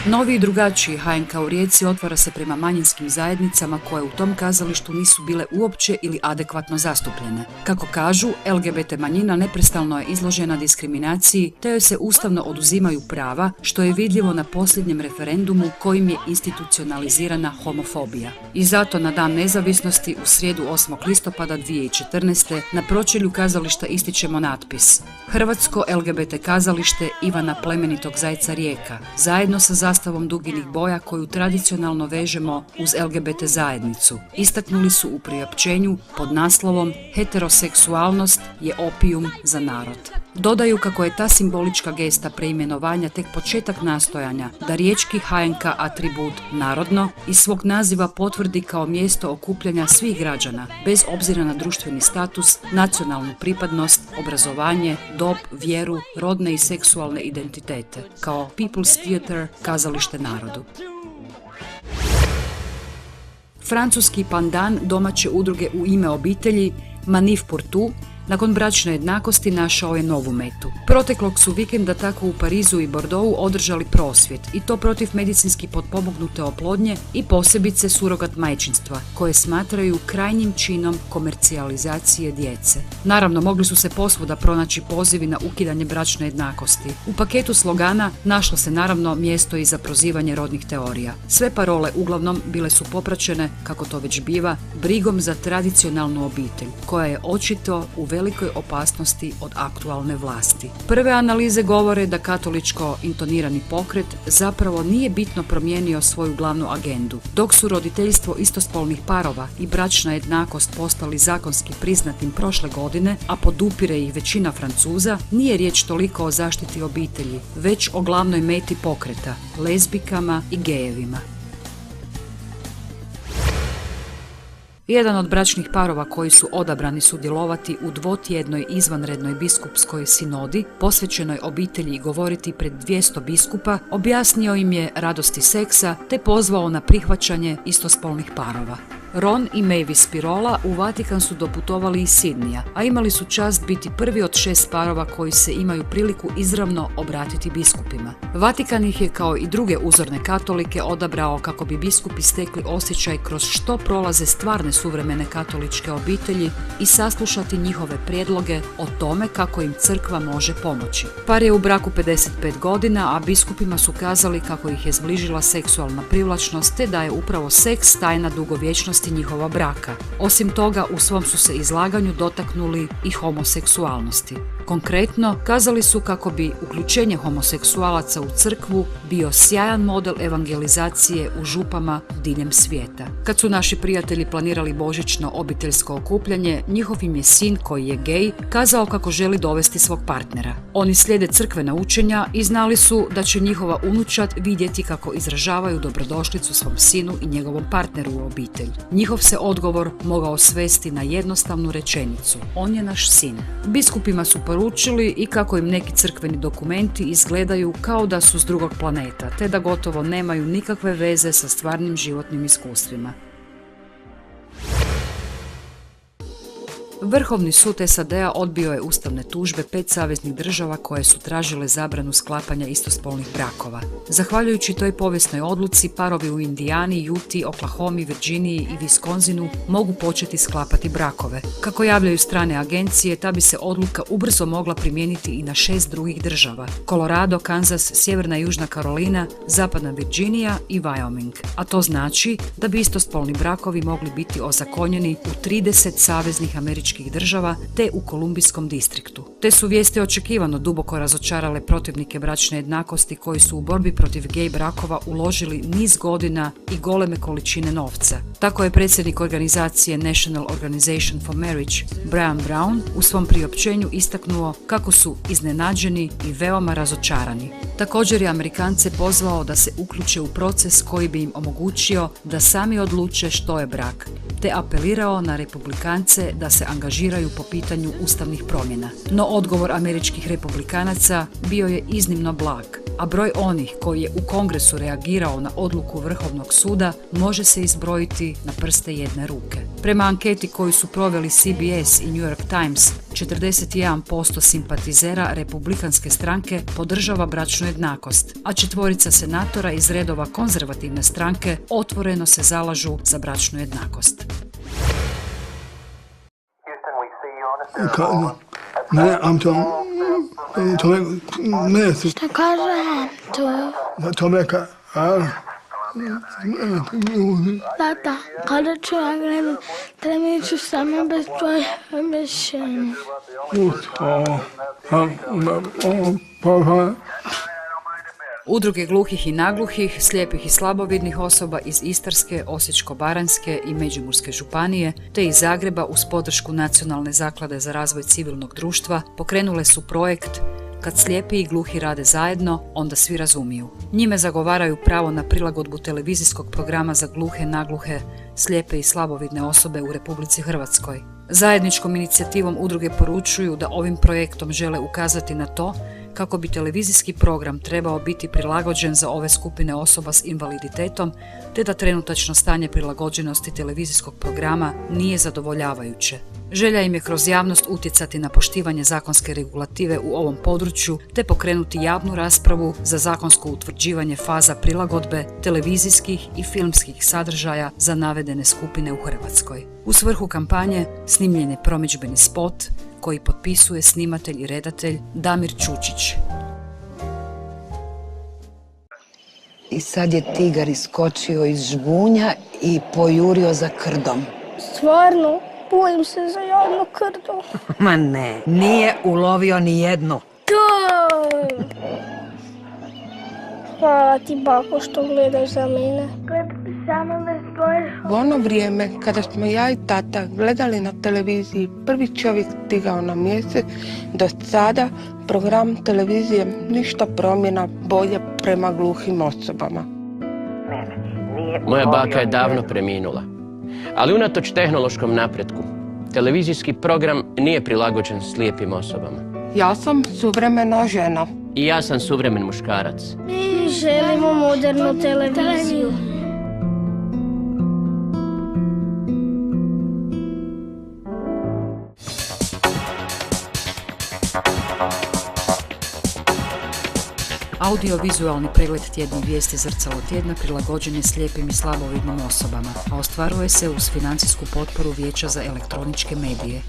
Novi i drugačiji HNK u Rijeci otvara se prema manjinskim zajednicama koje u tom kazalištu nisu bile uopće ili adekvatno zastupljene. Kako kažu, LGBT manjina neprestano je izložena diskriminaciji te joj se ustavno oduzimaju prava, što je vidljivo na posljednjem referendumu kojim je institucionalizirana homofobija. I zato na Dan nezavisnosti u srijedu 8. listopada 2014. na pročelju kazališta ističemo natpis: Hrvatsko LGBT kazalište Ivana Plemenitog Zajca Rijeka, zajedno sa zastavom duginih boja koju tradicionalno vežemo uz LGBT zajednicu, istaknuli su u priopćenju pod naslovom Heteroseksualnost je opijum za narod. Dodaju kako je ta simbolička gesta preimenovanja tek početak nastojanja da riječki HNK atribut narodno iz svog naziva potvrdi kao mjesto okupljanja svih građana, bez obzira na društveni status, nacionalnu pripadnost, obrazovanje, dob, vjeru, rodne i seksualne identitete, kao People's Theater, kazalište narodu. Francuski pandan domaće udruge U ime obitelji, Manif pour tout, nakon bračne jednakosti našao je novu metu. Proteklog su vikenda tako u Parizu i Bordeauxu održali prosvjed, i to protiv medicinski potpomognute oplodnje i posebice surogat majčinstva, koje smatraju krajnjim činom komercijalizacije djece. Naravno, mogli su se posvuda pronaći pozivi na ukidanje bračne jednakosti. U paketu slogana našlo se naravno mjesto i za prozivanje rodnih teorija. Sve parole uglavnom bile su popraćene, kako to već biva, brigom za tradicionalnu obitelj, koja je očito u velikoj opasnosti od aktualne vlasti. Prve analize govore da katoličko intonirani pokret zapravo nije bitno promijenio svoju glavnu agendu. Dok su roditeljstvo istospolnih parova i bračna jednakost postali zakonski priznatim prošle godine, a podupire ih većina Francuza, nije riječ toliko o zaštiti obitelji, već o glavnoj meti pokreta, lezbikama i gejevima. Jedan od bračnih parova koji su odabrani sudjelovati u dvotjednoj izvanrednoj biskupskoj sinodi, posvećenoj obitelji i govoriti pred 200 biskupa, objasnio im je radosti seksa te pozvao na prihvaćanje istospolnih parova. Ron i Mavis Pirola u Vatikan su doputovali iz Sidnija, a imali su čast biti prvi od 6 parova koji se imaju priliku izravno obratiti biskupima. Vatikan ih je kao i druge uzorne katolike odabrao kako bi biskupi stekli osjećaj kroz što prolaze stvarne suvremene katoličke obitelji i saslušati njihove prijedloge o tome kako im crkva može pomoći. Par je u braku 55 godina, a biskupima su kazali kako ih je zbližila seksualna privlačnost te da je upravo seks tajna dugovječnosti njihova braka. Osim toga, u svom su se izlaganju dotaknuli i homoseksualnosti. Konkretno, kazali su kako bi uključenje homoseksualaca u crkvu bio sjajan model evangelizacije u župama diljem svijeta. Kad su naši prijatelji planirali božićno obiteljsko okupljanje, njihov im je sin, koji je gej, kazao kako želi dovesti svog partnera. Oni slijede crkvena učenja i znali su da će njihova unučad vidjeti kako izražavaju dobrodošlicu svom sinu i njegovom partneru u obitelj. Njihov se odgovor mogao svesti na jednostavnu rečenicu: on je naš sin. Biskupima su poručili i kako im neki crkveni dokumenti izgledaju kao da su s drugog planeta, te da gotovo nemaju nikakve veze sa stvarnim životnim iskustvima. Vrhovni sud SAD-a odbio je ustavne tužbe 5 saveznih država koje su tražile zabranu sklapanja istospolnih brakova. Zahvaljujući toj povijesnoj odluci, parovi u Indijani, Uti, Oklahomi, Virginiji i Wisconsinu mogu početi sklapati brakove. Kako javljaju strane agencije, ta bi se odluka ubrzo mogla primijeniti i na 6 drugih država: Colorado, Kansas, Sjeverna i Južna Karolina, Zapadna Virginija i Wyoming. A to znači da bi istospolni brakovi mogli biti ozakonjeni u 30 saveznih američkih država te u Kolumbijskom distriktu. Te su vijesti očekivano duboko razočarale protivnike bračne jednakosti koji su u borbi protiv gej brakova uložili niz godina i goleme količine novca. Tako je predsjednik organizacije National Organization for Marriage, Brian Brown, u svom priopćenju istaknuo kako su iznenađeni i veoma razočarani. Također je Amerikance pozvao da se uključe u proces koji bi im omogućio da sami odluče što je brak, te apelirao na Republikance da se angažiraju po pitanju ustavnih promjena. No odgovor američkih republikanaca bio je iznimno blag, a broj onih koji je u Kongresu reagirao na odluku Vrhovnog suda može se izbrojiti na prste jedne ruke. Prema anketi koju su proveli CBS i New York Times, 41% simpatizera republikanske stranke podržava bračnu jednakost, a 4 senatora iz redova konzervativne stranke otvoreno se zalažu za bračnu jednakost. Šta kaže to? Tata, kada ću ja gledati televiziju samo bez tvoje mišljenja? Udruge gluhih i nagluhih, slijepih i slabovidnih osoba iz Istarske, Osječko-baranjske i Međimurske županije, te iz Zagreba uz podršku Nacionalne zaklade za razvoj civilnog društva pokrenule su projekt Kad slijepi i gluhi rade zajedno, onda svi razumiju. Njime zagovaraju pravo na prilagodbu televizijskog programa za gluhe, nagluhe, slijepe i slabovidne osobe u Republici Hrvatskoj. Zajedničkom inicijativom udruge poručuju da ovim projektom žele ukazati na to kako bi televizijski program trebao biti prilagođen za ove skupine osoba s invaliditetom, te da trenutačno stanje prilagođenosti televizijskog programa nije zadovoljavajuće. Želja im je kroz javnost utjecati na poštivanje zakonske regulative u ovom području, te pokrenuti javnu raspravu za zakonsko utvrđivanje faza prilagodbe televizijskih i filmskih sadržaja za navedene skupine u Hrvatskoj. U svrhu kampanje snimljen je promidžbeni spot koji potpisuje snimatelj i redatelj Damir Čučić. I sad je tigar iskočio iz žbunja i pojurio za krdom. Stvarno, bojim se za jedno krdo. Ma ne, nije ulovio ni jednu. Hvala ti, bako, što gledaš za mene. Samo me zbojiš. U ono vrijeme kada smo ja i tata gledali na televiziji prvi čovjek stigao na mjesec, do sada program televizije ništa promjena bolje prema gluhim osobama. Moja baka je davno preminula, ali unatoč tehnološkom napretku, televizijski program nije prilagođen slijepim osobama. Ja sam suvremena žena. I ja sam suvremen muškarac. Mi želimo modernu televiziju. Audiovizualni pregled tjednih vijesti Zrcalo tjedna prilagođen je slijepim i slabovidnim osobama, a ostvaruje se uz financijsku potporu Vijeća za elektroničke medije.